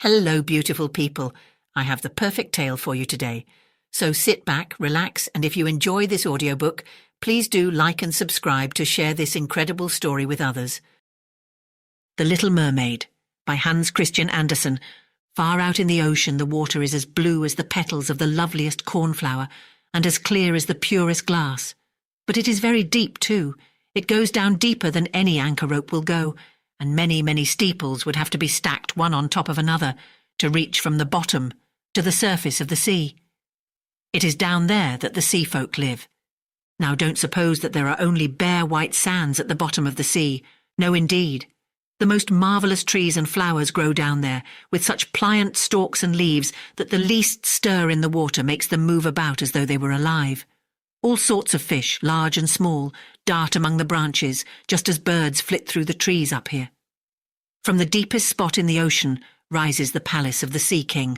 Hello, beautiful people. I have the perfect tale for you today. So sit back, relax, and if you enjoy this audiobook, please do like and subscribe to share this incredible story with others. The Little Mermaid by Hans Christian Andersen. Far out in the ocean, the water is as blue as the petals of the loveliest cornflower and as clear as the purest glass. But it is very deep too. It goes down deeper than any anchor rope will go, and many, many steeples would have to be stacked one on top of another to reach from the bottom to the surface of the sea. It is down there that the sea folk live. Now don't suppose that there are only bare white sands at the bottom of the sea. No, indeed. The most marvellous trees and flowers grow down there, with such pliant stalks and leaves that the least stir in the water makes them move about as though they were alive. All sorts of fish, large and small, dart among the branches, just as birds flit through the trees up here. From the deepest spot in the ocean rises the palace of the Sea King.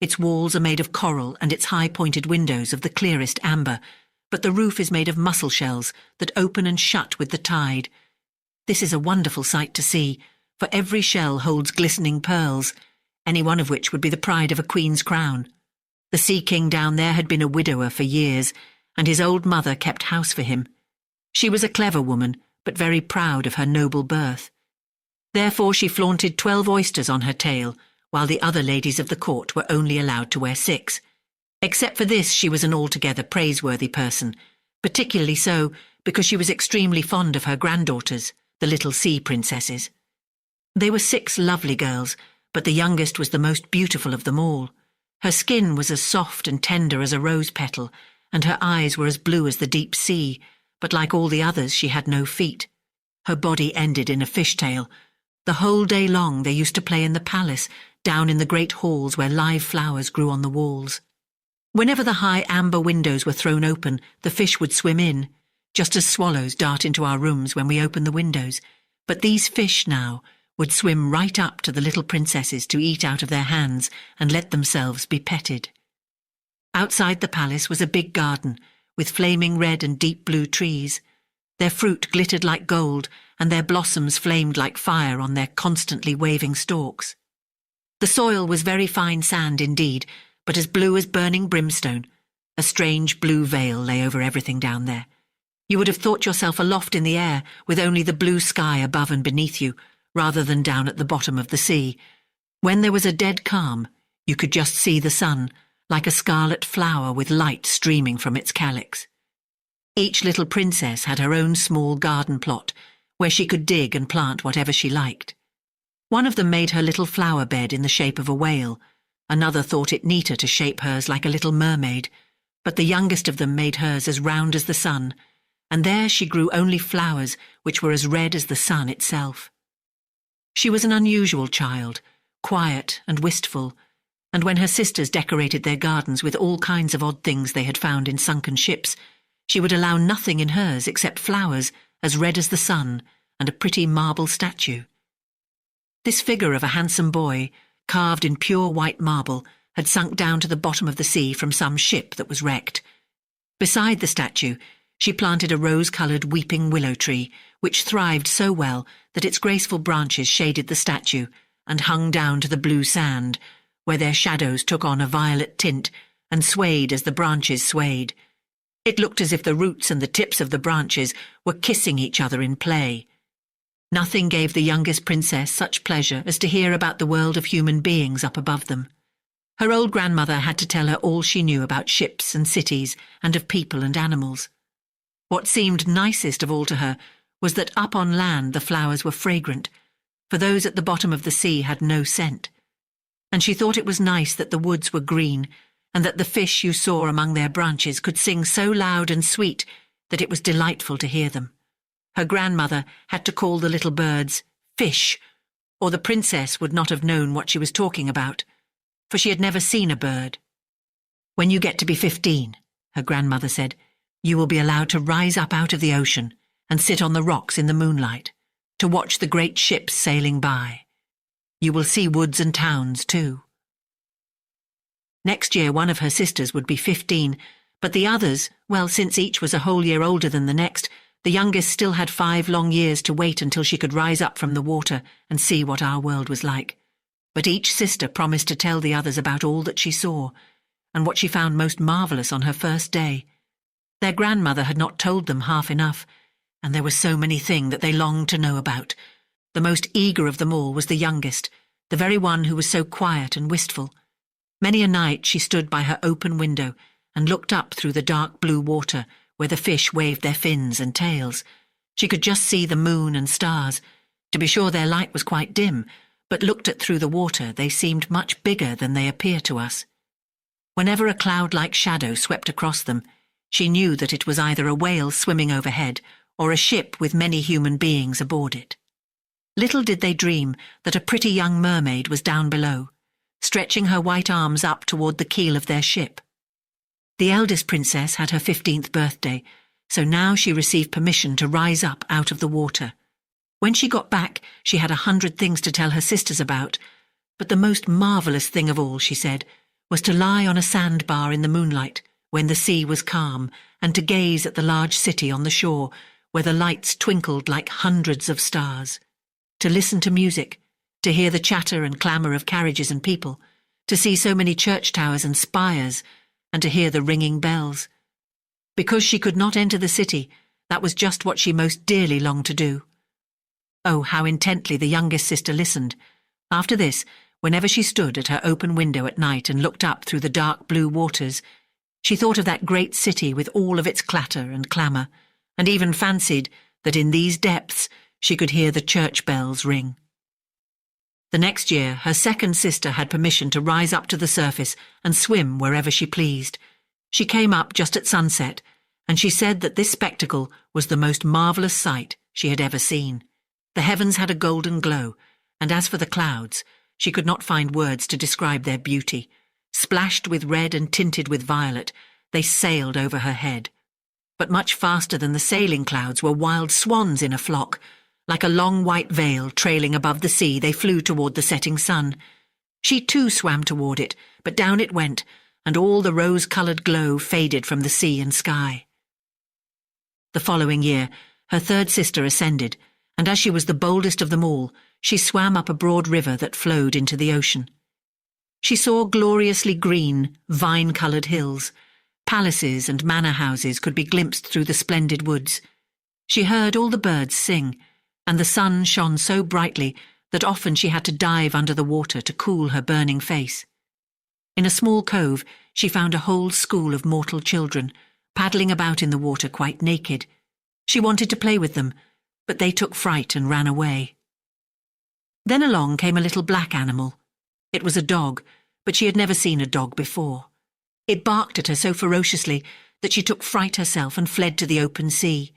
Its walls are made of coral and its high-pointed windows of the clearest amber, but the roof is made of mussel shells that open and shut with the tide. This is a wonderful sight to see, for every shell holds glistening pearls, any one of which would be the pride of a queen's crown. The Sea King down there had been a widower for years, and his old mother kept house for him. She was a clever woman, but very proud of her noble birth. Therefore she flaunted 12 oysters on her tail, while the other ladies of the court were only allowed to wear 6. Except for this, she was an altogether praiseworthy person, particularly so because she was extremely fond of her granddaughters, the little sea princesses. They were 6 lovely girls, but the youngest was the most beautiful of them all. Her skin was as soft and tender as a rose petal, and her eyes were as blue as the deep sea, but like all the others she had no feet. Her body ended in a fishtail. The whole day long they used to play in the palace, down in the great halls where live flowers grew on the walls. Whenever the high amber windows were thrown open, the fish would swim in, just as swallows dart into our rooms when we open the windows. But these fish now would swim right up to the little princesses to eat out of their hands and let themselves be petted. Outside the palace was a big garden, with flaming red and deep blue trees. Their fruit glittered like gold, and their blossoms flamed like fire on their constantly waving stalks. The soil was very fine sand indeed, but as blue as burning brimstone. A strange blue veil lay over everything down there. You would have thought yourself aloft in the air, with only the blue sky above and beneath you, rather than down at the bottom of the sea. When there was a dead calm, you could just see the sun, like a scarlet flower with light streaming from its calyx. Each little princess had her own small garden plot, where she could dig and plant whatever she liked. One of them made her little flower bed in the shape of a whale. Another thought it neater to shape hers like a little mermaid, but the youngest of them made hers as round as the sun, and there she grew only flowers which were as red as the sun itself. She was an unusual child, quiet and wistful, and when her sisters decorated their gardens with all kinds of odd things they had found in sunken ships, she would allow nothing in hers except flowers as red as the sun and a pretty marble statue. This figure of a handsome boy, carved in pure white marble, had sunk down to the bottom of the sea from some ship that was wrecked. Beside the statue, she planted a rose-coloured weeping willow tree, which thrived so well that its graceful branches shaded the statue and hung down to the blue sand, where their shadows took on a violet tint and swayed as the branches swayed. It looked as if the roots and the tips of the branches were kissing each other in play. Nothing gave the youngest princess such pleasure as to hear about the world of human beings up above them. Her old grandmother had to tell her all she knew about ships and cities and of people and animals. What seemed nicest of all to her was that up on land the flowers were fragrant, for those at the bottom of the sea had no scent. And she thought it was nice that the woods were green, and that the fish you saw among their branches could sing so loud and sweet that it was delightful to hear them. Her grandmother had to call the little birds fish, or the princess would not have known what she was talking about, for she had never seen a bird. "When you get to be 15, her grandmother said, you will be allowed to rise up out of the ocean and sit on the rocks in the moonlight, to watch the great ships sailing by. You will see woods and towns too." Next year one of her sisters would be 15, but the others, well, since each was a whole year older than the next, the youngest still had 5 long years to wait until she could rise up from the water and see what our world was like. But each sister promised to tell the others about all that she saw, and what she found most marvellous on her first day. Their grandmother had not told them half enough, and there were so many things that they longed to know about. The most eager of them all was the youngest, the very one who was so quiet and wistful. Many a night she stood by her open window and looked up through the dark blue water where the fish waved their fins and tails. She could just see the moon and stars. To be sure, their light was quite dim, but looked at through the water they seemed much bigger than they appear to us. Whenever a cloud-like shadow swept across them, she knew that it was either a whale swimming overhead or a ship with many human beings aboard it. Little did they dream that a pretty young mermaid was down below, stretching her white arms up toward the keel of their ship. The eldest princess had her 15th birthday, so now she received permission to rise up out of the water. When she got back, she had 100 things to tell her sisters about, but the most marvellous thing of all, she said, was to lie on a sandbar in the moonlight when the sea was calm and to gaze at the large city on the shore where the lights twinkled like hundreds of stars, to listen to music, to hear the chatter and clamour of carriages and people, to see so many church towers and spires, and to hear the ringing bells. Because she could not enter the city, that was just what she most dearly longed to do. Oh, how intently the youngest sister listened. After this, whenever she stood at her open window at night and looked up through the dark blue waters, she thought of that great city with all of its clatter and clamour, and even fancied that in these depths she could hear the church bells ring. The next year, her second sister had permission to rise up to the surface and swim wherever she pleased. She came up just at sunset, and she said that this spectacle was the most marvellous sight she had ever seen. The heavens had a golden glow, and as for the clouds, she could not find words to describe their beauty. Splashed with red and tinted with violet, they sailed over her head. But much faster than the sailing clouds were wild swans in a flock. Like a long white veil trailing above the sea, they flew toward the setting sun. She too swam toward it, but down it went, and all the rose-coloured glow faded from the sea and sky. The following year, her third sister ascended, and as she was the boldest of them all, she swam up a broad river that flowed into the ocean. She saw gloriously green, vine-coloured hills. Palaces and manor houses could be glimpsed through the splendid woods. She heard all the birds sing, and the sun shone so brightly that often she had to dive under the water to cool her burning face. In a small cove, she found a whole school of mortal children, paddling about in the water quite naked. She wanted to play with them, but they took fright and ran away. Then along came a little black animal. It was a dog, but she had never seen a dog before. It barked at her so ferociously that she took fright herself and fled to the open sea.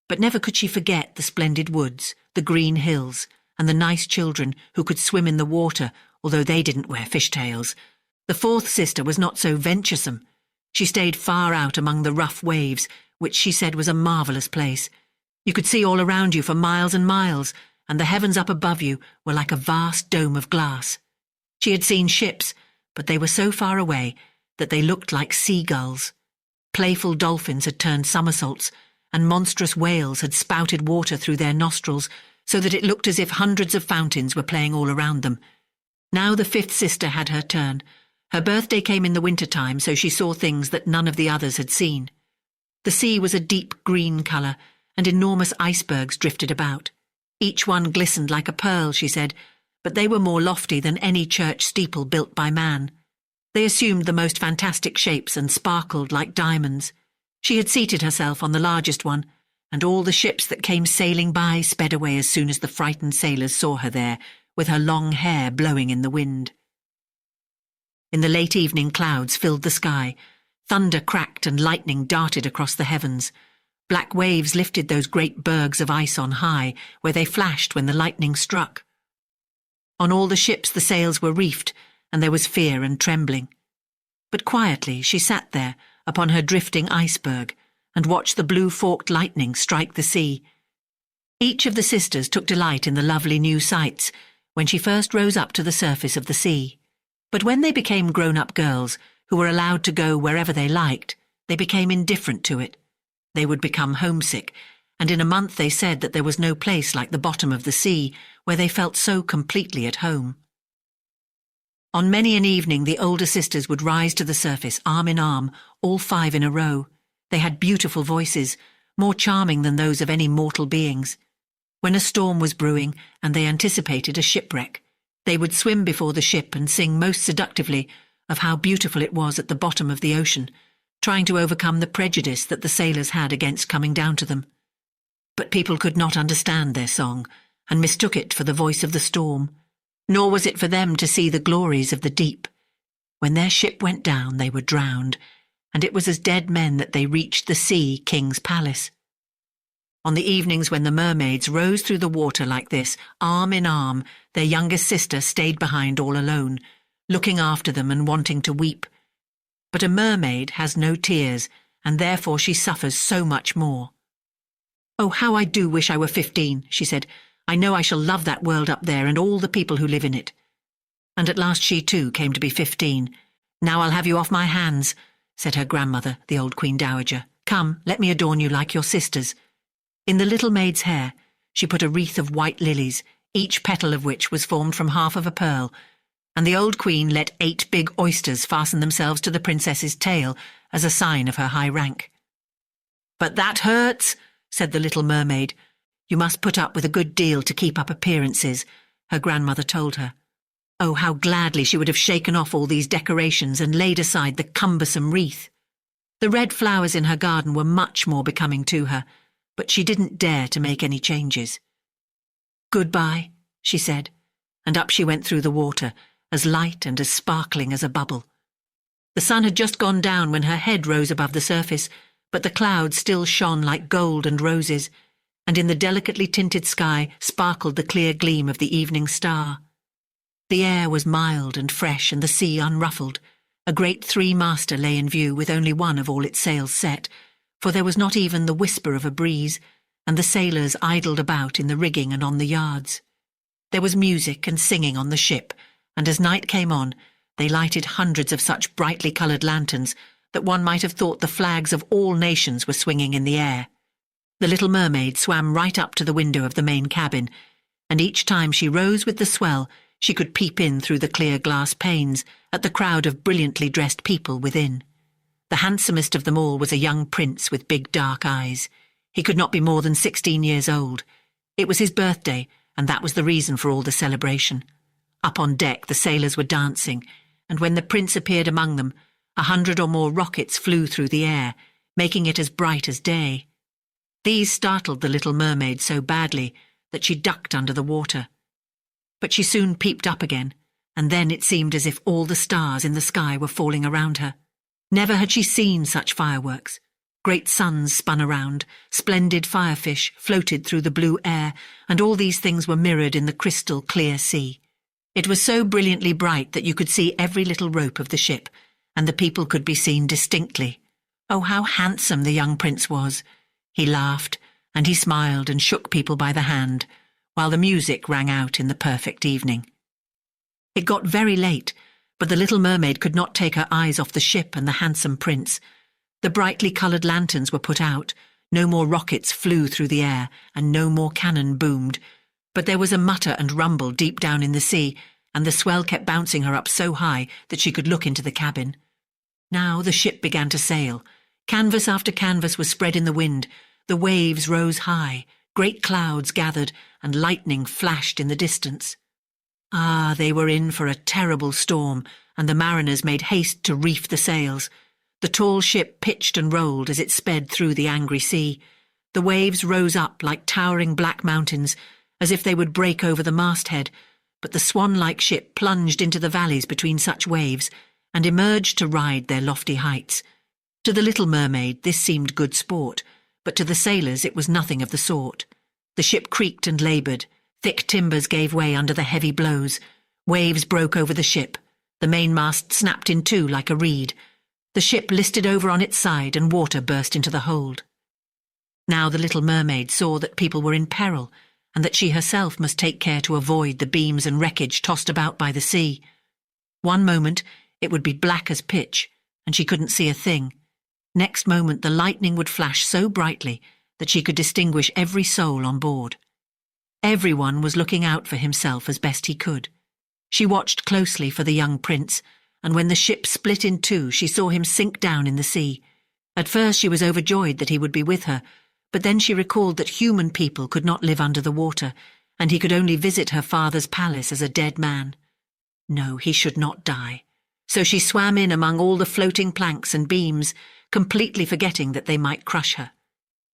But never could she forget the splendid woods, the green hills, and the nice children who could swim in the water, although they didn't wear fishtails. The fourth sister was not so venturesome. She stayed far out among the rough waves, which she said was a marvellous place. You could see all around you for miles and miles, and the heavens up above you were like a vast dome of glass. She had seen ships, but they were so far away that they looked like seagulls. Playful dolphins had turned somersaults, and monstrous whales had spouted water through their nostrils, so that it looked as if hundreds of fountains were playing all around them. Now the fifth sister had her turn. Her birthday came in the winter-time, so she saw things that none of the others had seen. The sea was a deep green colour, and enormous icebergs drifted about. Each one glistened like a pearl, she said, but they were more lofty than any church steeple built by man. They assumed the most fantastic shapes and sparkled like diamonds. She had seated herself on the largest one, and all the ships that came sailing by sped away as soon as the frightened sailors saw her there, with her long hair blowing in the wind. In the late evening, clouds filled the sky. Thunder cracked and lightning darted across the heavens. Black waves lifted those great bergs of ice on high, where they flashed when the lightning struck. On all the ships the sails were reefed, and there was fear and trembling. But quietly she sat there upon her drifting iceberg and watched the blue forked lightning strike the sea. Each of the sisters took delight in the lovely new sights when she first rose up to the surface of the sea. But when they became grown-up girls who were allowed to go wherever they liked, they became indifferent to it. They would become homesick, and in a month they said that there was no place like the bottom of the sea where they felt so completely at home. On many an evening the older sisters would rise to the surface, arm in arm, all 5 in a row. They had beautiful voices, more charming than those of any mortal beings. When a storm was brewing and they anticipated a shipwreck, they would swim before the ship and sing most seductively of how beautiful it was at the bottom of the ocean, trying to overcome the prejudice that the sailors had against coming down to them. But people could not understand their song and mistook it for the voice of the storm, nor was it for them to see the glories of the deep. When their ship went down, they were drowned, and it was as dead men that they reached the sea king's palace. On the evenings when the mermaids rose through the water like this, arm in arm, their youngest sister stayed behind all alone, looking after them and wanting to weep. But a mermaid has no tears, and therefore she suffers so much more. "Oh, how I do wish I were 15, she said. "I know I shall love that world up there and all the people who live in it." And at last she too came to be 15. "Now I'll have you off my hands," said her grandmother, the old Queen Dowager. "Come, let me adorn you like your sisters." In the little maid's hair she put a wreath of white lilies, each petal of which was formed from half of a pearl, and the old queen let 8 big oysters fasten themselves to the princess's tail as a sign of her high rank. "But that hurts," said the little mermaid. "You must put up with a good deal to keep up appearances," her grandmother told her. Oh, how gladly she would have shaken off all these decorations and laid aside the cumbersome wreath. The red flowers in her garden were much more becoming to her, but she didn't dare to make any changes. "Goodbye," she said, and up she went through the water, as light and as sparkling as a bubble. The sun had just gone down when her head rose above the surface, but the clouds still shone like gold and roses, and in the delicately tinted sky sparkled the clear gleam of the evening star. The air was mild and fresh and the sea unruffled. A great 3-master lay in view with only one of all its sails set, for there was not even the whisper of a breeze, and the sailors idled about in the rigging and on the yards. There was music and singing on the ship, and as night came on, they lighted hundreds of such brightly coloured lanterns that one might have thought the flags of all nations were swinging in the air. The little mermaid swam right up to the window of the main cabin, and each time she rose with the swell, she could peep in through the clear glass panes at the crowd of brilliantly dressed people within. The handsomest of them all was a young prince with big dark eyes. He could not be more than 16 years old. It was his birthday, and that was the reason for all the celebration. Up on deck the sailors were dancing, and when the prince appeared among them, 100 or more rockets flew through the air, making it as bright as day. These startled the little mermaid so badly that she ducked under the water. But she soon peeped up again, and then it seemed as if all the stars in the sky were falling around her. Never had she seen such fireworks. Great suns spun around, splendid firefish floated through the blue air, and all these things were mirrored in the crystal clear sea. It was so brilliantly bright that you could see every little rope of the ship, and the people could be seen distinctly. Oh, how handsome the young prince was! He laughed, and he smiled and shook people by the hand, while the music rang out in the perfect evening. It got very late, but the little mermaid could not take her eyes off the ship and the handsome prince. The brightly coloured lanterns were put out, no more rockets flew through the air, and no more cannon boomed, but there was a mutter and rumble deep down in the sea, and the swell kept bouncing her up so high that she could look into the cabin. Now the ship began to sail. Canvas after canvas was spread in the wind, the waves rose high, great clouds gathered, and lightning flashed in the distance. Ah, they were in for a terrible storm, and the mariners made haste to reef the sails. The tall ship pitched and rolled as it sped through the angry sea. The waves rose up like towering black mountains, as if they would break over the masthead, but the swan-like ship plunged into the valleys between such waves, and emerged to ride their lofty heights. To the little mermaid this seemed good sport, but to the sailors it was nothing of the sort. The ship creaked and laboured, thick timbers gave way under the heavy blows, waves broke over the ship, the mainmast snapped in two like a reed, the ship listed over on its side and water burst into the hold. Now the little mermaid saw that people were in peril, and that she herself must take care to avoid the beams and wreckage tossed about by the sea. One moment it would be black as pitch, and she couldn't see a thing. Next moment the lightning would flash so brightly that she could distinguish every soul on board. Everyone was looking out for himself as best he could. She watched closely for the young prince, and when the ship split in two, she saw him sink down in the sea. At first she was overjoyed that he would be with her, but then she recalled that human people could not live under the water, and he could only visit her father's palace as a dead man. No, he should not die. So she swam in among all the floating planks and beams, completely forgetting that they might crush her.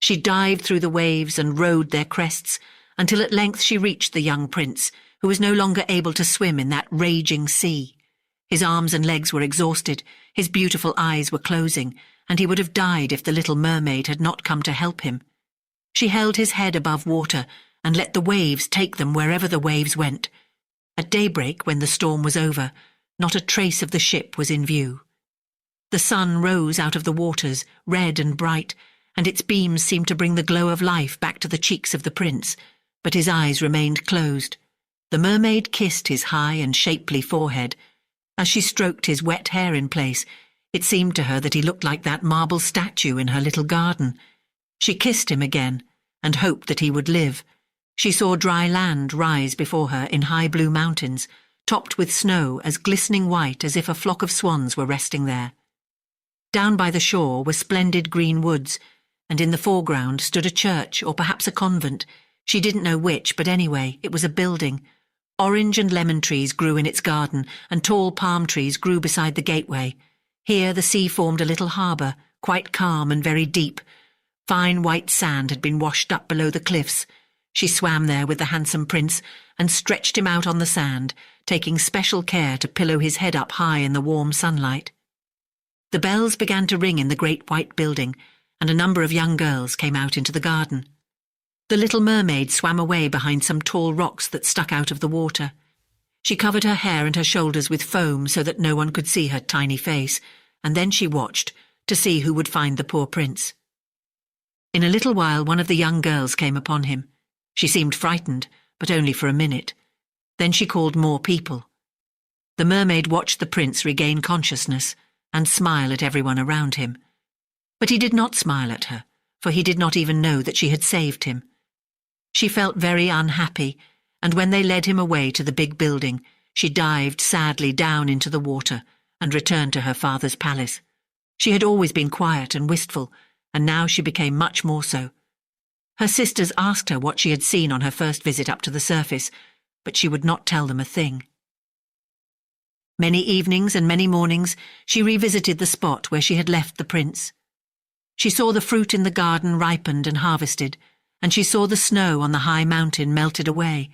She dived through the waves and rode their crests, until at length she reached the young prince, who was no longer able to swim in that raging sea. His arms and legs were exhausted, his beautiful eyes were closing, and he would have died if the little mermaid had not come to help him. She held his head above water and let the waves take them wherever the waves went. At daybreak, when the storm was over, not a trace of the ship was in view. The sun rose out of the waters, red and bright, and its beams seemed to bring the glow of life back to the cheeks of the prince, but his eyes remained closed. The mermaid kissed his high and shapely forehead. As she stroked his wet hair in place, it seemed to her that he looked like that marble statue in her little garden. She kissed him again, and hoped that he would live. She saw dry land rise before her in high blue mountains, topped with snow as glistening white as if a flock of swans were resting there. Down by the shore were splendid green woods, and in the foreground stood a church or perhaps a convent. She didn't know which, but anyway, it was a building. Orange and lemon trees grew in its garden, and tall palm trees grew beside the gateway. Here the sea formed a little harbour, quite calm and very deep. Fine white sand had been washed up below the cliffs. She swam there with the handsome prince and stretched him out on the sand, taking special care to pillow his head up high in the warm sunlight. The bells began to ring in the great white building, and a number of young girls came out into the garden. The little mermaid swam away behind some tall rocks that stuck out of the water. She covered her hair and her shoulders with foam so that no one could see her tiny face, and then she watched to see who would find the poor prince. In a little while one of the young girls came upon him. She seemed frightened, but only for a minute. Then she called more people. The mermaid watched the prince regain consciousness and smile at everyone around him. But he did not smile at her, for he did not even know that she had saved him. She felt very unhappy, and when they led him away to the big building, she dived sadly down into the water and returned to her father's palace. She had always been quiet and wistful, and now she became much more so. Her sisters asked her what she had seen on her first visit up to the surface, but she would not tell them a thing. Many evenings and many mornings she revisited the spot where she had left the prince. She saw the fruit in the garden ripened and harvested, and she saw the snow on the high mountain melted away.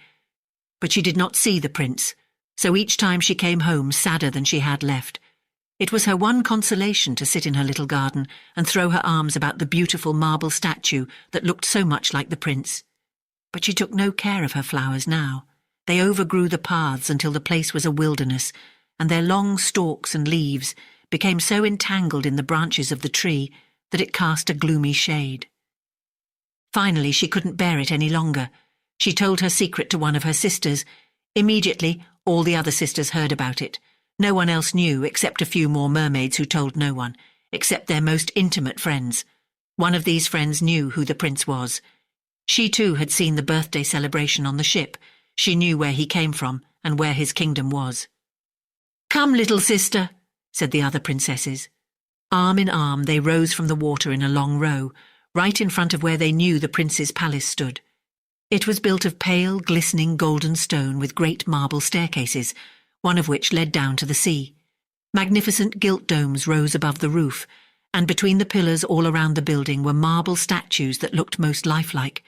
But she did not see the prince, so each time she came home sadder than she had left. It was her one consolation to sit in her little garden and throw her arms about the beautiful marble statue that looked so much like the prince. But she took no care of her flowers now. They overgrew the paths until the place was a wilderness, and their long stalks and leaves became so entangled in the branches of the tree that it cast a gloomy shade. Finally, she couldn't bear it any longer. She told her secret to one of her sisters. Immediately, all the other sisters heard about it. No one else knew, except a few more mermaids who told no one, except their most intimate friends. One of these friends knew who the prince was. She too had seen the birthday celebration on the ship. She knew where he came from and where his kingdom was. "Come, little sister," said the other princesses. Arm in arm they rose from the water in a long row, right in front of where they knew the prince's palace stood. It was built of pale, glistening golden stone with great marble staircases, one of which led down to the sea. Magnificent gilt domes rose above the roof, and between the pillars all around the building were marble statues that looked most lifelike.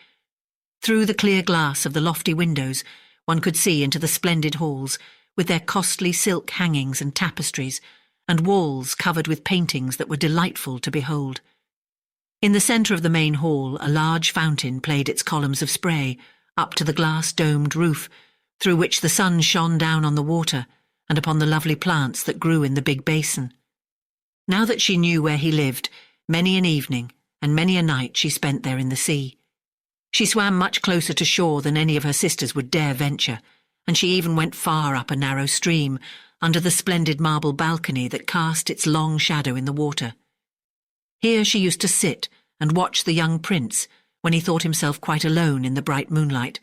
Through the clear glass of the lofty windows, one could see into the splendid halls, with their costly silk hangings and tapestries, and walls covered with paintings that were delightful to behold. In the centre of the main hall, a large fountain played its columns of spray up to the glass-domed roof, through which the sun shone down on the water and upon the lovely plants that grew in the big basin. Now that she knew where he lived, many an evening and many a night she spent there in the sea. She swam much closer to shore than any of her sisters would dare venture, and she even went far up a narrow stream, under the splendid marble balcony that cast its long shadow in the water. Here she used to sit and watch the young prince when he thought himself quite alone in the bright moonlight.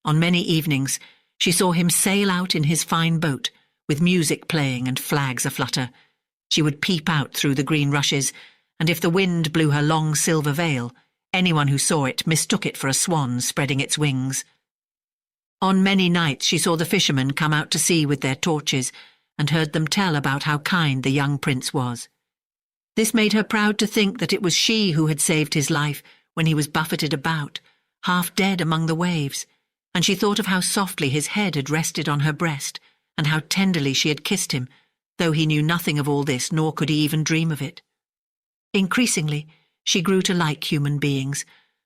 On many evenings She saw him sail out in his fine boat, with music playing and flags aflutter. She would peep out through the green rushes, and if the wind blew her long silver veil, anyone who saw it mistook it for a swan spreading its wings. On many nights she saw the fishermen come out to sea with their torches, and heard them tell about how kind the young prince was. This made her proud to think that it was she who had saved his life when he was buffeted about, half dead among the waves, and she thought of how softly his head had rested on her breast, and how tenderly she had kissed him, though he knew nothing of all this, nor could he even dream of it. Increasingly, she grew to like human beings,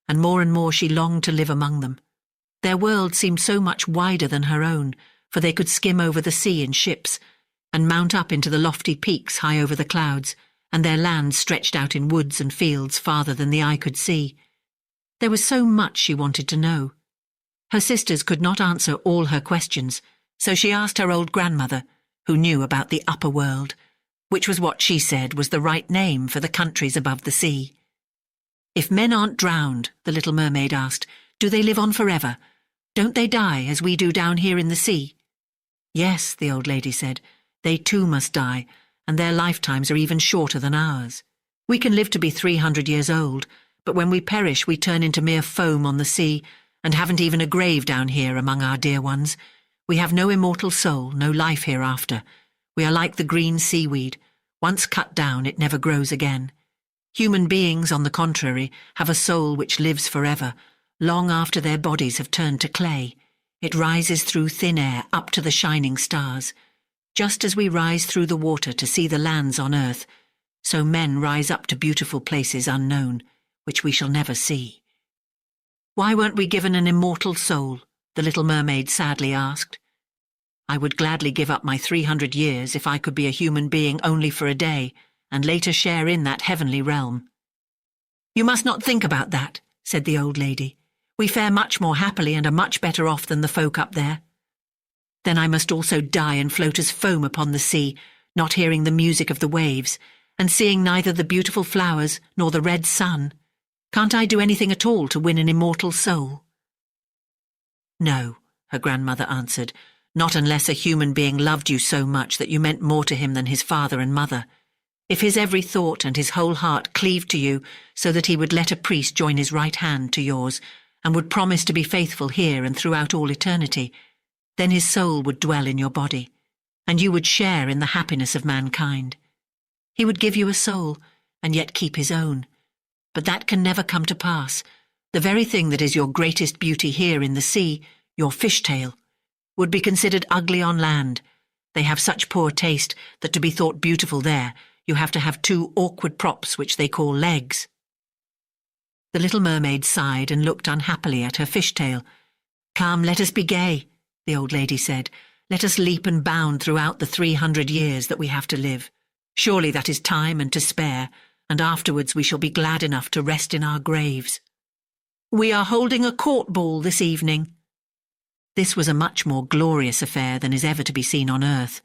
and more she longed to live among them. Their world seemed so much wider than her own, for they could skim over the sea in ships, and mount up into the lofty peaks high over the clouds, and their lands stretched out in woods and fields farther than the eye could see. There was so much she wanted to know. Her sisters could not answer all her questions, so she asked her old grandmother, who knew about the upper world, which was what she said was the right name for the countries above the sea. "If men aren't drowned," the little mermaid asked, "do they live on forever? Don't they die as we do down here in the sea?" "Yes," the old lady said, "they too must die, and their lifetimes are even shorter than ours. We can live to be 300 years old, but when we perish we turn into mere foam on the sea, and haven't even a grave down here among our dear ones. We have no immortal soul, no life hereafter. We are like the green seaweed. Once cut down, it never grows again. Human beings, on the contrary, have a soul which lives forever, long after their bodies have turned to clay. It rises through thin air up to the shining stars. Just as we rise through the water to see the lands on earth, so men rise up to beautiful places unknown, which we shall never see." "Why weren't we given an immortal soul?" the little mermaid sadly asked. "I would gladly give up my 300 years if I could be a human being only for a day, and later share in that heavenly realm." "You must not think about that," said the old lady. "We fare much more happily and are much better off than the folk up there." "Then I must also die and float as foam upon the sea, not hearing the music of the waves, and seeing neither the beautiful flowers nor the red sun. Can't I do anything at all to win an immortal soul?" "No," her grandmother answered, "not unless a human being loved you so much that you meant more to him than his father and mother. If his every thought and his whole heart cleaved to you so that he would let a priest join his right hand to yours, and would promise to be faithful here and throughout all eternity, then his soul would dwell in your body, and you would share in the happiness of mankind. He would give you a soul, and yet keep his own. But that can never come to pass. The very thing that is your greatest beauty here in the sea, your fishtail, would be considered ugly on land. They have such poor taste that to be thought beautiful there, you have to have 2 awkward props which they call legs." The little mermaid sighed and looked unhappily at her fishtail. "Come, let us be gay," the old lady said. "Let us leap and bound throughout the 300 years that we have to live. Surely that is time and to spare, and afterwards we shall be glad enough to rest in our graves. We are holding a court ball this evening." This was a much more glorious affair than is ever to be seen on earth.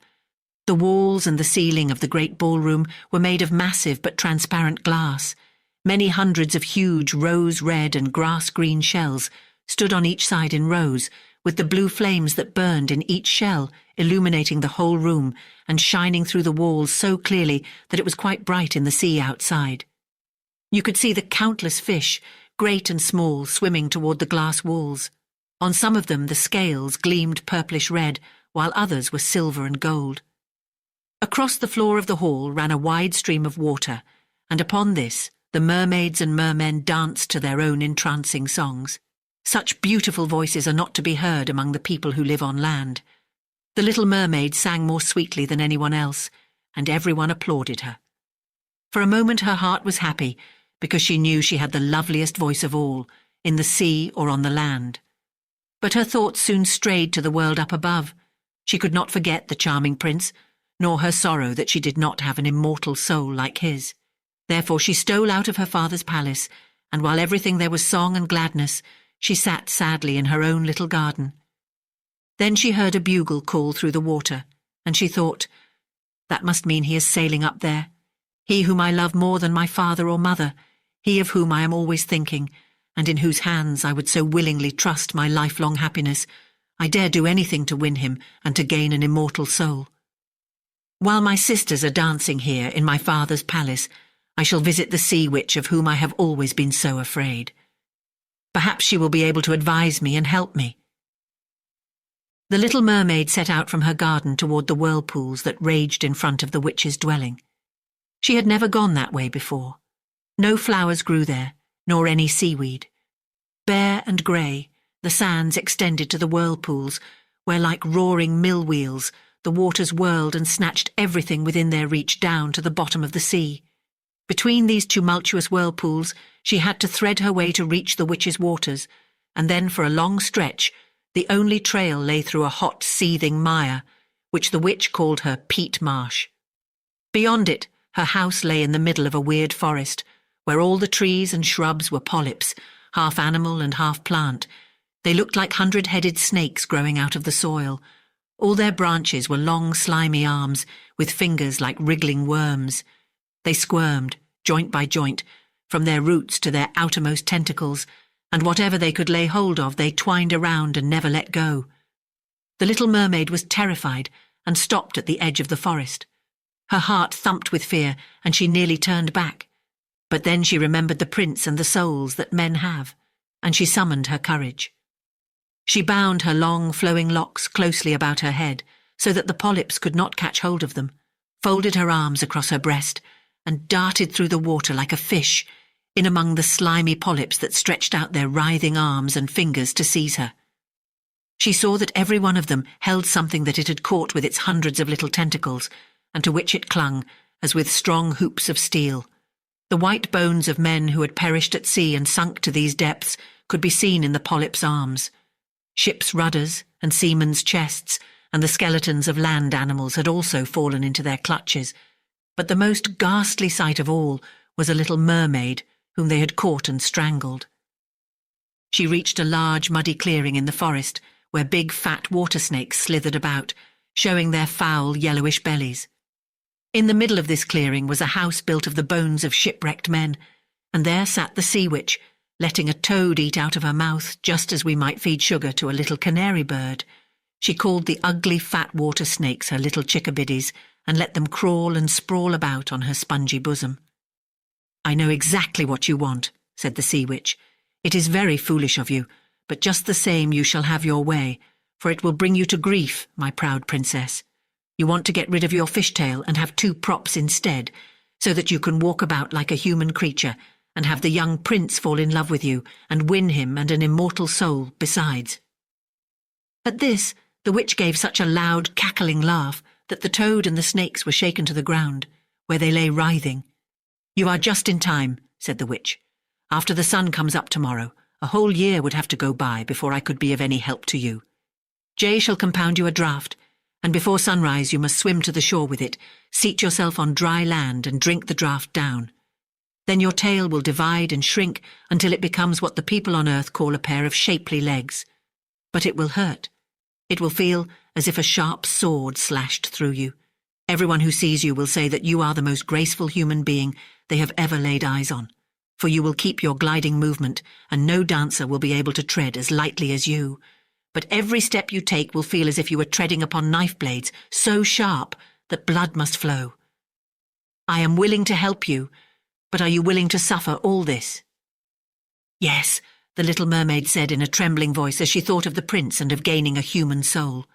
The walls and the ceiling of the great ballroom were made of massive but transparent glass. Many hundreds of huge rose-red and grass-green shells stood on each side in rows, with the blue flames that burned in each shell illuminating the whole room and shining through the walls so clearly that it was quite bright in the sea outside. You could see the countless fish, great and small, swimming toward the glass walls. On some of them the scales gleamed purplish-red, while others were silver and gold. Across the floor of the hall ran a wide stream of water, and upon this the mermaids and mermen danced to their own entrancing songs. Such beautiful voices are not to be heard among the people who live on land. The little mermaid sang more sweetly than anyone else, and everyone applauded her. For a moment her heart was happy, because she knew she had the loveliest voice of all, in the sea or on the land. But her thoughts soon strayed to the world up above. She could not forget the charming prince, nor her sorrow that she did not have an immortal soul like his. Therefore she stole out of her father's palace, and while everything there was song and gladness, she sat sadly in her own little garden. Then she heard a bugle call through the water, and she thought, "That must mean he is sailing up there. He whom I love more than my father or mother, he of whom I am always thinking, and in whose hands I would so willingly trust my lifelong happiness. I dare do anything to win him and to gain an immortal soul. While my sisters are dancing here in my father's palace, I shall visit the sea witch of whom I have always been so afraid. Perhaps she will be able to advise me and help me." The little mermaid set out from her garden toward the whirlpools that raged in front of the witch's dwelling. She had never gone that way before. No flowers grew there, nor any seaweed. Bare and grey, the sands extended to the whirlpools, where like roaring mill wheels the waters whirled and snatched everything within their reach down to the bottom of the sea. Between these tumultuous whirlpools she had to thread her way to reach the witch's waters, and then for a long stretch the only trail lay through a hot, seething mire, which the witch called her peat marsh. Beyond it, her house lay in the middle of a weird forest, where all the trees and shrubs were polyps, half animal and half plant. They looked like 100-headed snakes growing out of the soil. All their branches were long, slimy arms, with fingers like wriggling worms. They squirmed, joint by joint, from their roots to their outermost tentacles, and whatever they could lay hold of they twined around and never let go. The little mermaid was terrified and stopped at the edge of the forest. Her heart thumped with fear, and she nearly turned back. But then she remembered the prince and the souls that men have, and she summoned her courage. She bound her long, flowing locks closely about her head, so that the polyps could not catch hold of them, folded her arms across her breast, and darted through the water like a fish, in among the slimy polyps that stretched out their writhing arms and fingers to seize her. She saw that every one of them held something that it had caught with its hundreds of little tentacles, and to which it clung, as with strong hoops of steel. The white bones of men who had perished at sea and sunk to these depths could be seen in the polyps' arms. Ships' rudders and seamen's chests and the skeletons of land animals had also fallen into their clutches, but the most ghastly sight of all was a little mermaid whom they had caught and strangled. She reached a large muddy clearing in the forest where big fat water snakes slithered about, showing their foul yellowish bellies. In the middle of this clearing was a house built of the bones of shipwrecked men, and there sat the sea witch, letting a toad eat out of her mouth just as we might feed sugar to a little canary bird. She called the ugly fat water snakes her little chickabiddies and let them crawl and sprawl about on her spongy bosom. "I know exactly what you want," said the sea witch. "It is very foolish of you, but just the same you shall have your way, for it will bring you to grief, my proud princess. You want to get rid of your fishtail and have 2 props instead, so that you can walk about like a human creature and have the young prince fall in love with you and win him and an immortal soul besides." At this, the witch gave such a loud, cackling laugh that the toad and the snakes were shaken to the ground, where they lay writhing. "You are just in time," said the witch. "After the sun comes up tomorrow, a whole year would have to go by before I could be of any help to you. Jay shall compound you a draught, and before sunrise you must swim to the shore with it, seat yourself on dry land and drink the draught down. Then your tail will divide and shrink until it becomes what the people on earth call a pair of shapely legs. But it will hurt. It will feel as if a sharp sword slashed through you. Everyone who sees you will say that you are the most graceful human being they have ever laid eyes on, for you will keep your gliding movement, and no dancer will be able to tread as lightly as you. But every step you take will feel as if you were treading upon knife blades so sharp that blood must flow. I am willing to help you, but are you willing to suffer all this?" "Yes," the little mermaid said in a trembling voice as she thought of the prince and of gaining a human soul.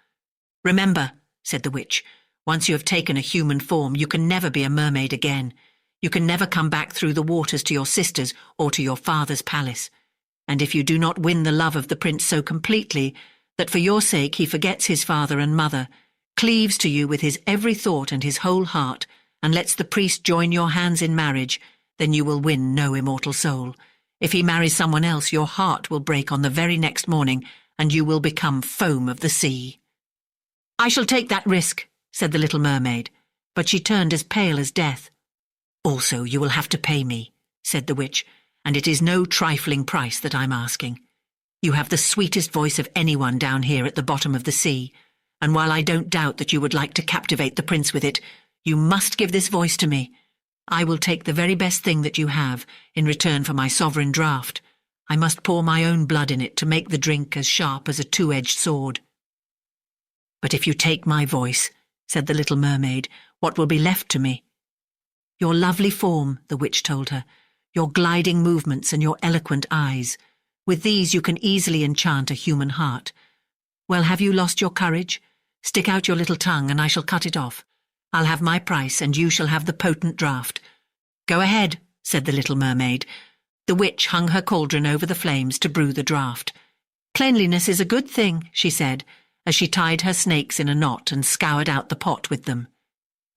"Remember," said the witch, "once you have taken a human form, you can never be a mermaid again. You can never come back through the waters to your sisters or to your father's palace. And if you do not win the love of the prince so completely that for your sake he forgets his father and mother, cleaves to you with his every thought and his whole heart, and lets the priest join your hands in marriage, then you will win no immortal soul. If he marries someone else, your heart will break on the very next morning, and you will become foam of the sea." "I shall take that risk," said the little mermaid, but she turned as pale as death. "Also, you will have to pay me," said the witch, "and it is no trifling price that I'm asking. You have the sweetest voice of anyone down here at the bottom of the sea, and while I don't doubt that you would like to captivate the prince with it, you must give this voice to me. I will take the very best thing that you have in return for my sovereign draught. I must pour my own blood in it to make the drink as sharp as a 2-edged sword." "But if you take my voice," said the little mermaid, "what will be left to me?" "Your lovely form," the witch told her, "your gliding movements and your eloquent eyes. With these you can easily enchant a human heart. Well, have you lost your courage? Stick out your little tongue and I shall cut it off. I'll have my price and you shall have the potent draught." "Go ahead," said the little mermaid. The witch hung her cauldron over the flames to brew the draught. "Cleanliness is a good thing," she said, as she tied her snakes in a knot and scoured out the pot with them.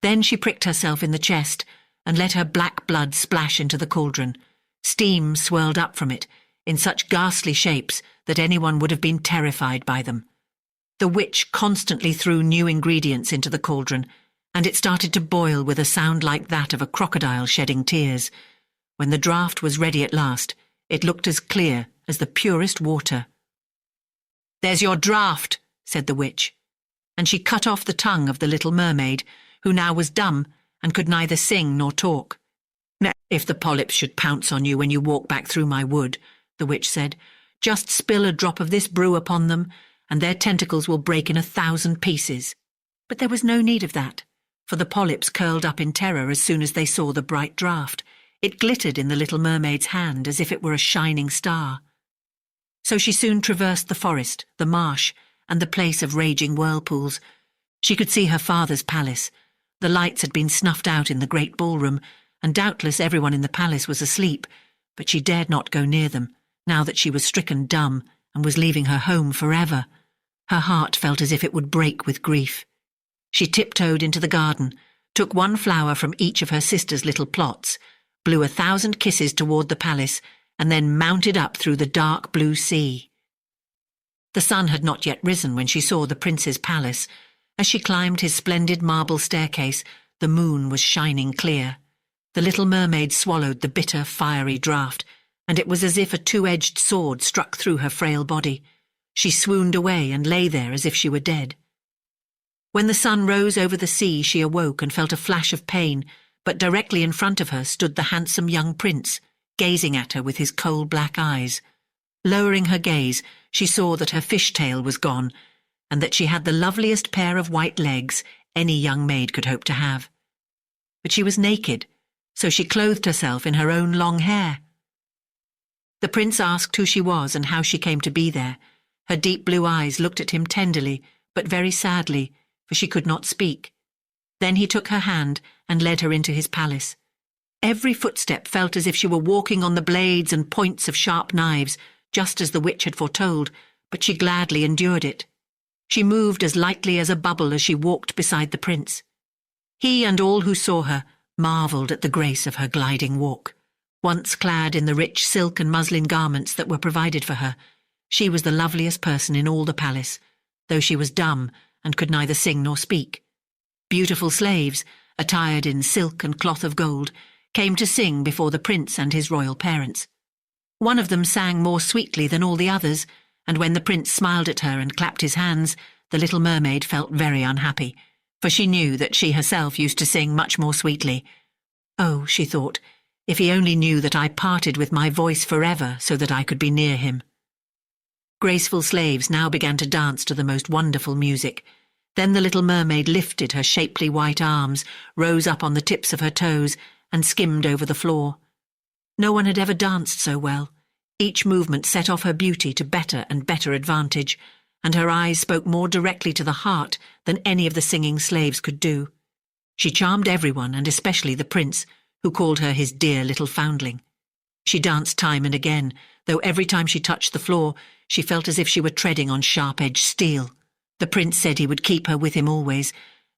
Then she pricked herself in the chest and let her black blood splash into the cauldron. Steam swirled up from it, in such ghastly shapes that anyone would have been terrified by them. The witch constantly threw new ingredients into the cauldron, and it started to boil with a sound like that of a crocodile shedding tears. When the draught was ready at last, it looked as clear as the purest water. "There's your draught," said the witch, and she cut off the tongue of the little mermaid, who now was dumb and could neither sing nor talk. "Now, if the polyps should pounce on you when you walk back through my wood," the witch said, "just spill a drop of this brew upon them, and their tentacles will break in 1,000 pieces." But there was no need of that, for the polyps curled up in terror as soon as they saw the bright draught. It glittered in the little mermaid's hand as if it were a shining star. So she soon traversed the forest, the marsh, and the place of raging whirlpools. She could see her father's palace. The lights had been snuffed out in the great ballroom, and doubtless everyone in the palace was asleep, but she dared not go near them, now that she was stricken dumb and was leaving her home forever. Her heart felt as if it would break with grief. She tiptoed into the garden, took one flower from each of her sister's little plots, blew 1,000 kisses toward the palace, and then mounted up through the dark blue sea. The sun had not yet risen when she saw the prince's palace. As she climbed his splendid marble staircase, the moon was shining clear. The little mermaid swallowed the bitter, fiery draught, and it was as if a two-edged sword struck through her frail body. She swooned away and lay there as if she were dead. When the sun rose over the sea, she awoke and felt a flash of pain, but directly in front of her stood the handsome young prince, gazing at her with his coal black eyes. Lowering her gaze, she saw that her fishtail was gone, and that she had the loveliest pair of white legs any young maid could hope to have. But she was naked, so she clothed herself in her own long hair. The prince asked who she was and how she came to be there. Her deep blue eyes looked at him tenderly, but very sadly, for she could not speak. Then he took her hand and led her into his palace. Every footstep felt as if she were walking on the blades and points of sharp knives, just as the witch had foretold, but she gladly endured it. She moved as lightly as a bubble as she walked beside the prince. He and all who saw her marvelled at the grace of her gliding walk. Once clad in the rich silk and muslin garments that were provided for her, she was the loveliest person in all the palace, though she was dumb and could neither sing nor speak. Beautiful slaves, attired in silk and cloth of gold, came to sing before the prince and his royal parents. One of them sang more sweetly than all the others, and when the prince smiled at her and clapped his hands, the little mermaid felt very unhappy, for she knew that she herself used to sing much more sweetly. "Oh," she thought, "if he only knew that I parted with my voice forever so that I could be near him." Graceful slaves now began to dance to the most wonderful music. Then the little mermaid lifted her shapely white arms, rose up on the tips of her toes, and skimmed over the floor. No one had ever danced so well. Each movement set off her beauty to better and better advantage, and her eyes spoke more directly to the heart than any of the singing slaves could do. She charmed everyone, and especially the prince, who called her his dear little foundling. She danced time and again, though every time she touched the floor, she felt as if she were treading on sharp-edged steel. The prince said he would keep her with him always,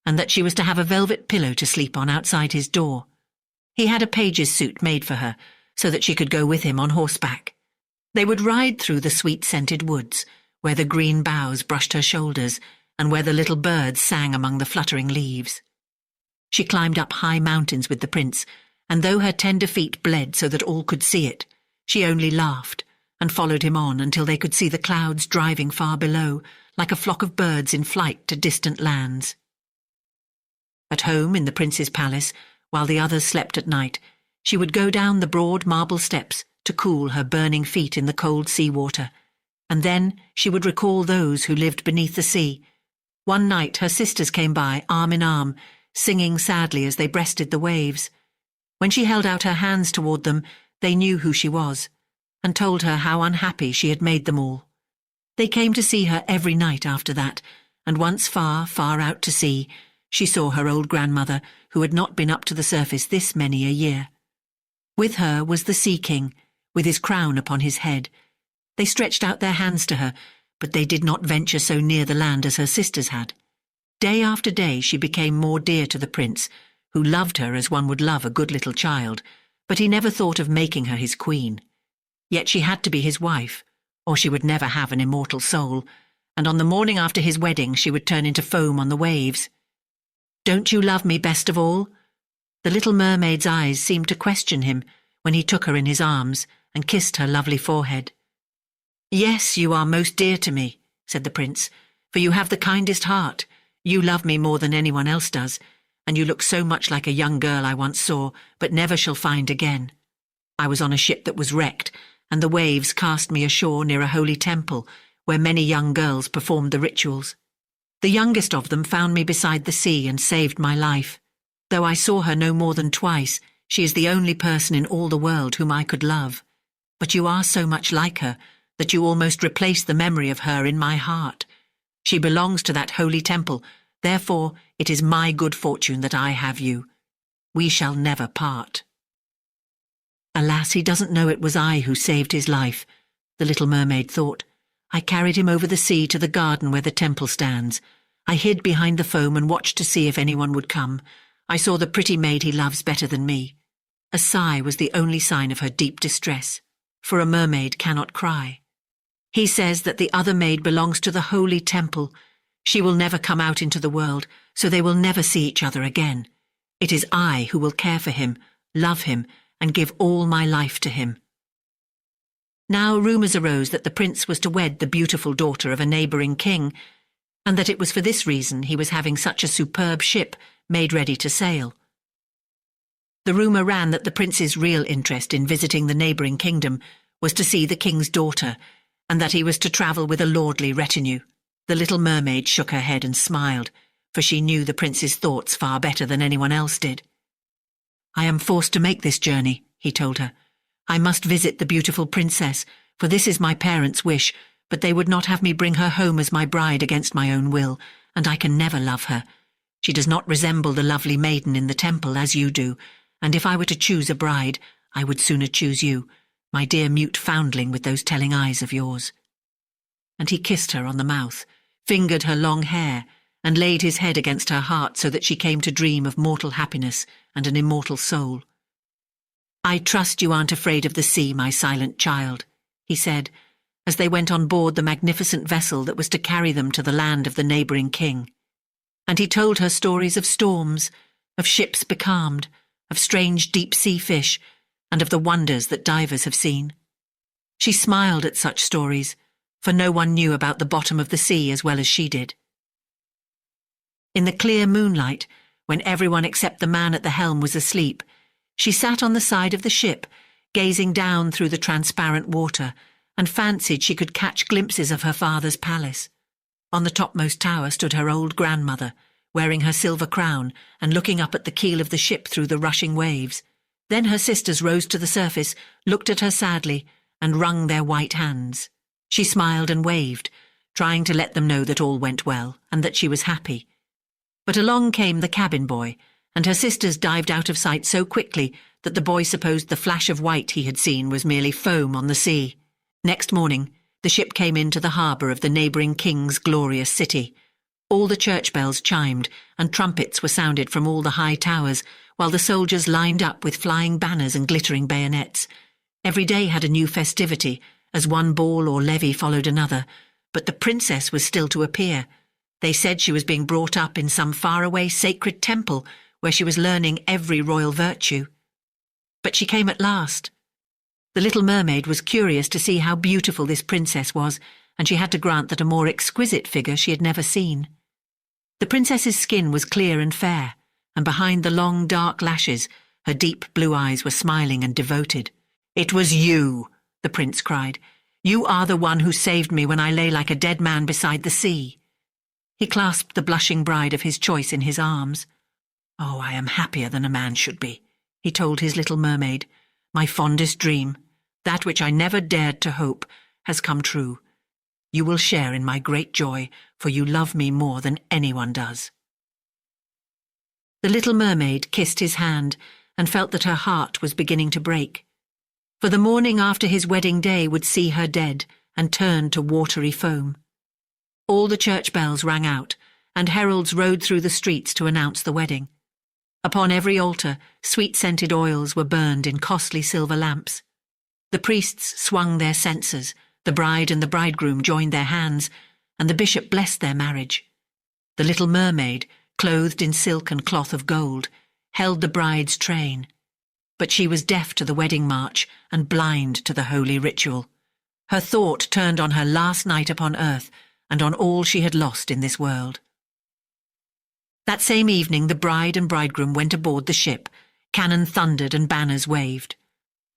and that she was to have a velvet pillow to sleep on outside his door. He had a page's suit made for her, so that she could go with him on horseback. They would ride through the sweet-scented woods, where the green boughs brushed her shoulders, and where the little birds sang among the fluttering leaves. She climbed up high mountains with the prince, and though her tender feet bled so that all could see it, she only laughed, and followed him on until they could see the clouds driving far below, like a flock of birds in flight to distant lands. At home in the prince's palace, while the others slept at night, she would go down the broad marble steps to cool her burning feet in the cold sea water, and then she would recall those who lived beneath the sea, One night her sisters came by, arm in arm, singing sadly as they breasted the waves. When she held out her hands toward them, they knew who she was, and told her how unhappy she had made them all. They came to see her every night after that, and once far, far out to sea, she saw her old grandmother, who had not been up to the surface this many a year. With her was the Sea King, with his crown upon his head. They stretched out their hands to her, but they did not venture so near the land as her sisters had. Day after day she became more dear to the prince, who loved her as one would love a good little child, but he never thought of making her his queen. Yet she had to be his wife, or she would never have an immortal soul, and on the morning after his wedding she would turn into foam on the waves. "Don't you love me best of all?" The little mermaid's eyes seemed to question him when he took her in his arms and kissed her lovely forehead. "Yes, you are most dear to me," said the prince, "for you have the kindest heart. You love me more than anyone else does, and you look so much like a young girl I once saw, but never shall find again. I was on a ship that was wrecked, and the waves cast me ashore near a holy temple, where many young girls performed the rituals. The youngest of them found me beside the sea and saved my life. Though I saw her no more than twice, she is the only person in all the world whom I could love. But you are so much like her that you almost replace the memory of her in my heart. She belongs to that holy temple, therefore it is my good fortune that I have you. We shall never part." Alas, he doesn't know it was I who saved his life, the little mermaid thought. I carried him over the sea to the garden where the temple stands. I hid behind the foam and watched to see if anyone would come. I saw the pretty maid he loves better than me. A sigh was the only sign of her deep distress, for a mermaid cannot cry. He says that the other maid belongs to the holy temple. She will never come out into the world, so they will never see each other again. It is I who will care for him, love him, and give all my life to him. Now rumours arose that the prince was to wed the beautiful daughter of a neighbouring king, and that it was for this reason he was having such a superb ship made ready to sail. The rumour ran that the prince's real interest in visiting the neighbouring kingdom was to see the king's daughter, and that he was to travel with a lordly retinue. The little mermaid shook her head and smiled, for she knew the prince's thoughts far better than anyone else did. "I am forced to make this journey," he told her. "I must visit the beautiful princess, for this is my parents' wish, but they would not have me bring her home as my bride against my own will, and I can never love her. She does not resemble the lovely maiden in the temple as you do, and if I were to choose a bride, I would sooner choose you, my dear mute foundling with those telling eyes of yours." And he kissed her on the mouth, fingered her long hair, and laid his head against her heart so that she came to dream of mortal happiness and an immortal soul. "I trust you aren't afraid of the sea, my silent child," he said, as they went on board the magnificent vessel that was to carry them to the land of the neighbouring king. And he told her stories of storms, of ships becalmed, of strange deep-sea fish, and of the wonders that divers have seen. She smiled at such stories, for no one knew about the bottom of the sea as well as she did. In the clear moonlight, when everyone except the man at the helm was asleep, she sat on the side of the ship, gazing down through the transparent water, and fancied she could catch glimpses of her father's palace. On the topmost tower stood her old grandmother, wearing her silver crown and looking up at the keel of the ship through the rushing waves. Then her sisters rose to the surface, looked at her sadly, and wrung their white hands. She smiled and waved, trying to let them know that all went well and that she was happy. But along came the cabin boy, and her sisters dived out of sight so quickly that the boy supposed the flash of white he had seen was merely foam on the sea. Next morning, the ship came into the harbour of the neighbouring king's glorious city. All the church bells chimed, and trumpets were sounded from all the high towers, while the soldiers lined up with flying banners and glittering bayonets. Every day had a new festivity, as one ball or levee followed another, but the princess was still to appear. They said she was being brought up in some faraway sacred temple, where she was learning every royal virtue. But she came at last. The little mermaid was curious to see how beautiful this princess was, and she had to grant that a more exquisite figure she had never seen. The princess's skin was clear and fair, and behind the long dark lashes, her deep blue eyes were smiling and devoted. "It was you," the prince cried. "You are the one who saved me when I lay like a dead man beside the sea." He clasped the blushing bride of his choice in his arms. "Oh, I am happier than a man should be," he told his little mermaid. "My fondest dream, that which I never dared to hope, has come true. You will share in my great joy, for you love me more than anyone does." The little mermaid kissed his hand and felt that her heart was beginning to break. For the morning after his wedding day would see her dead and turned to watery foam. All the church bells rang out, and heralds rode through the streets to announce the wedding. Upon every altar, sweet-scented oils were burned in costly silver lamps. The priests swung their censers, the bride and the bridegroom joined their hands, and the bishop blessed their marriage. The little mermaid, clothed in silk and cloth of gold, held the bride's train. But she was deaf to the wedding march and blind to the holy ritual. Her thought turned on her last night upon earth and on all she had lost in this world. That same evening the bride and bridegroom went aboard the ship. Cannon thundered and banners waved.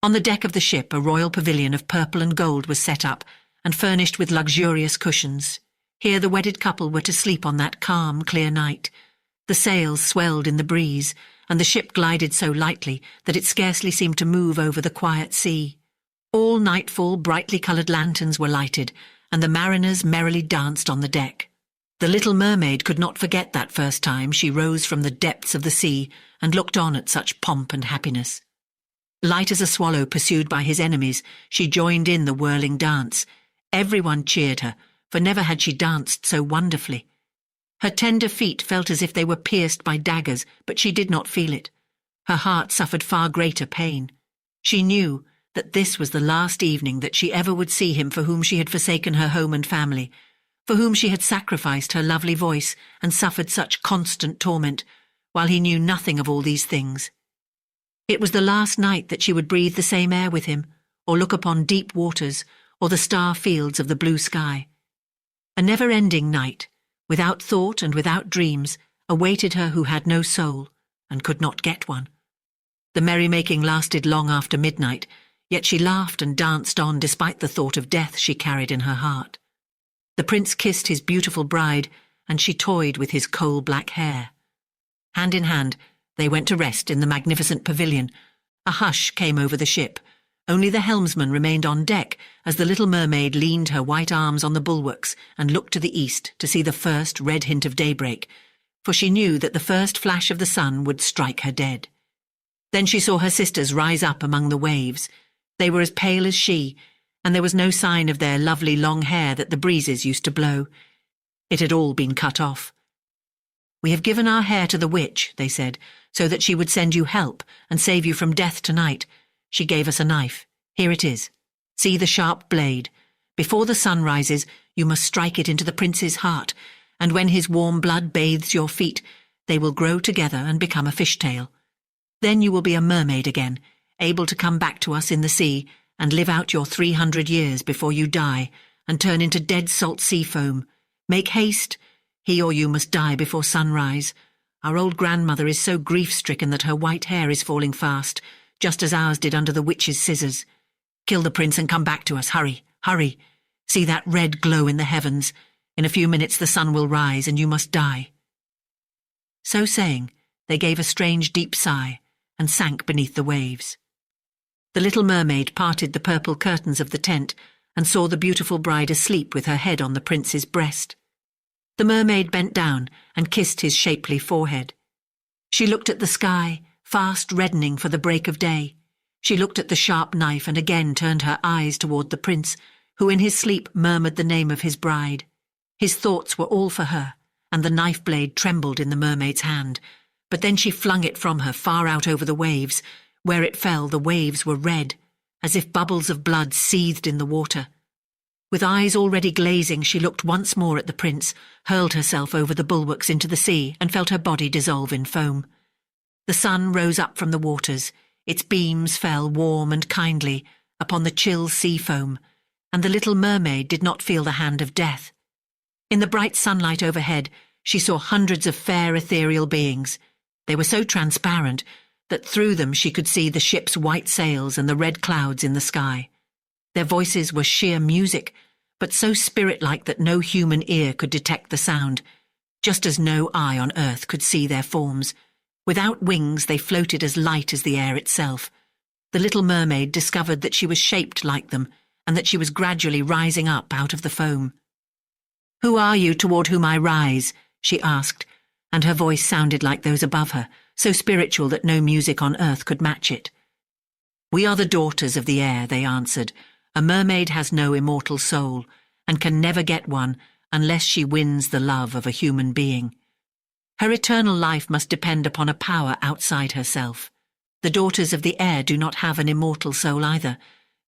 On the deck of the ship a royal pavilion of purple and gold was set up and furnished with luxurious cushions. Here the wedded couple were to sleep on that calm, clear night. The sails swelled in the breeze, and the ship glided so lightly that it scarcely seemed to move over the quiet sea. All nightfall brightly coloured lanterns were lighted, and the mariners merrily danced on the deck. The little mermaid could not forget that first time she rose from the depths of the sea and looked on at such pomp and happiness. Light as a swallow pursued by his enemies, she joined in the whirling dance. Everyone cheered her, for never had she danced so wonderfully. Her tender feet felt as if they were pierced by daggers, but she did not feel it. Her heart suffered far greater pain. She knew that this was the last evening that she ever would see him for whom she had forsaken her home and family, for whom she had sacrificed her lovely voice and suffered such constant torment, while he knew nothing of all these things. It was the last night that she would breathe the same air with him, or look upon deep waters, or the star fields of the blue sky. A never-ending night, without thought and without dreams, awaited her who had no soul, and could not get one. The merrymaking lasted long after midnight, yet she laughed and danced on despite the thought of death she carried in her heart. The prince kissed his beautiful bride, and she toyed with his coal-black hair. Hand in hand, they went to rest in the magnificent pavilion. A hush came over the ship. Only the helmsman remained on deck as the little mermaid leaned her white arms on the bulwarks and looked to the east to see the first red hint of daybreak, for she knew that the first flash of the sun would strike her dead. Then she saw her sisters rise up among the waves. They were as pale as she, and there was no sign of their lovely long hair that the breezes used to blow. It had all been cut off. "We have given our hair to the witch," they said, "so that she would send you help and save you from death tonight. She gave us a knife. Here it is. See the sharp blade. Before the sun rises, you must strike it into the prince's heart, and when his warm blood bathes your feet, they will grow together and become a fishtail. Then you will be a mermaid again, able to come back to us in the sea and live out your 300 years before you die and turn into dead salt sea foam. Make haste. He or you must die before sunrise. Our old grandmother is so grief-stricken that her white hair is falling fast, just as ours did under the witch's scissors. Kill the prince and come back to us. Hurry, hurry. See that red glow in the heavens. In a few minutes the sun will rise and you must die." So saying, they gave a strange deep sigh and sank beneath the waves. The little mermaid parted the purple curtains of the tent and saw the beautiful bride asleep with her head on the prince's breast. The mermaid bent down and kissed his shapely forehead. She looked at the sky, fast reddening for the break of day. She looked at the sharp knife and again turned her eyes toward the prince, who in his sleep murmured the name of his bride. His thoughts were all for her, and the knife blade trembled in the mermaid's hand. But then she flung it from her far out over the waves. Where it fell, the waves were red, as if bubbles of blood seethed in the water. With eyes already glazing, she looked once more at the prince, hurled herself over the bulwarks into the sea, and felt her body dissolve in foam. The sun rose up from the waters. Its beams fell warm and kindly upon the chill sea foam, and the little mermaid did not feel the hand of death. In the bright sunlight overhead, she saw hundreds of fair ethereal beings. They were so transparent that through them she could see the ship's white sails and the red clouds in the sky. Their voices were sheer music, but so spirit-like that no human ear could detect the sound. just as no eye on earth could see their forms. Without wings, they floated as light as the air itself. The little mermaid discovered that she was shaped like them, and that she was gradually rising up out of the foam. "Who are you toward whom I rise?" she asked, and her voice sounded like those above her, so spiritual that no music on earth could match it. "We are the daughters of the air," they answered. "A mermaid has no immortal soul, and can never get one unless she wins the love of a human being. Her eternal life must depend upon a power outside herself. The daughters of the air do not have an immortal soul either,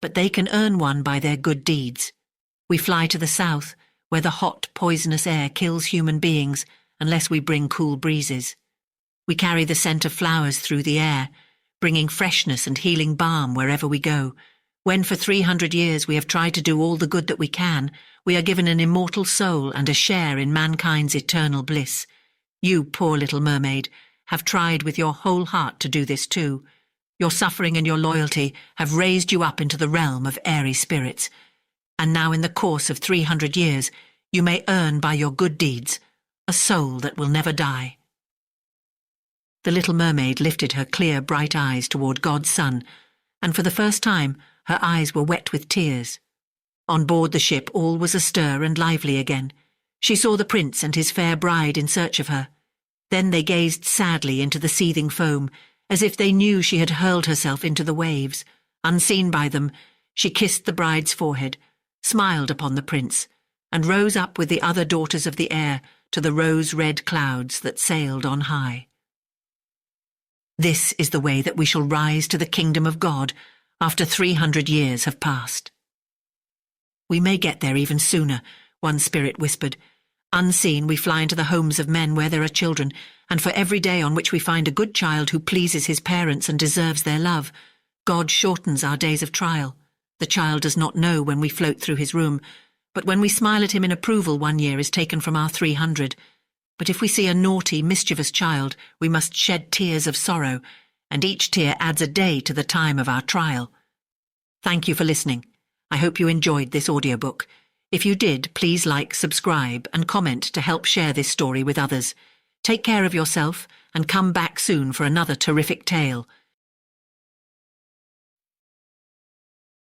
but they can earn one by their good deeds. We fly to the south, where the hot, poisonous air kills human beings unless we bring cool breezes. We carry the scent of flowers through the air, bringing freshness and healing balm wherever we go. When for 300 years we have tried to do all the good that we can, we are given an immortal soul and a share in mankind's eternal bliss. You, poor little mermaid, have tried with your whole heart to do this too. Your suffering and your loyalty have raised you up into the realm of airy spirits. And now in the course of 300 years, you may earn by your good deeds a soul that will never die." The little mermaid lifted her clear, bright eyes toward God's sun, and for the first time her eyes were wet with tears. On board the ship all was astir and lively again. She saw the prince and his fair bride in search of her. Then they gazed sadly into the seething foam, as if they knew she had hurled herself into the waves. Unseen by them, she kissed the bride's forehead, smiled upon the prince, and rose up with the other daughters of the air to the rose-red clouds that sailed on high. "This is the way that we shall rise to the kingdom of God after 300 years have passed." "We may get there even sooner," one spirit whispered. "Unseen, we fly into the homes of men where there are children, and for every day on which we find a good child who pleases his parents and deserves their love, God shortens our days of trial. The child does not know when we float through his room, but when we smile at him in approval, 1 year is taken from our 300. But if we see a naughty, mischievous child, we must shed tears of sorrow, and each tear adds a day to the time of our trial." Thank you for listening. I hope you enjoyed this audiobook. If you did, please like, subscribe, and comment to help share this story with others. Take care of yourself, and come back soon for another terrific tale.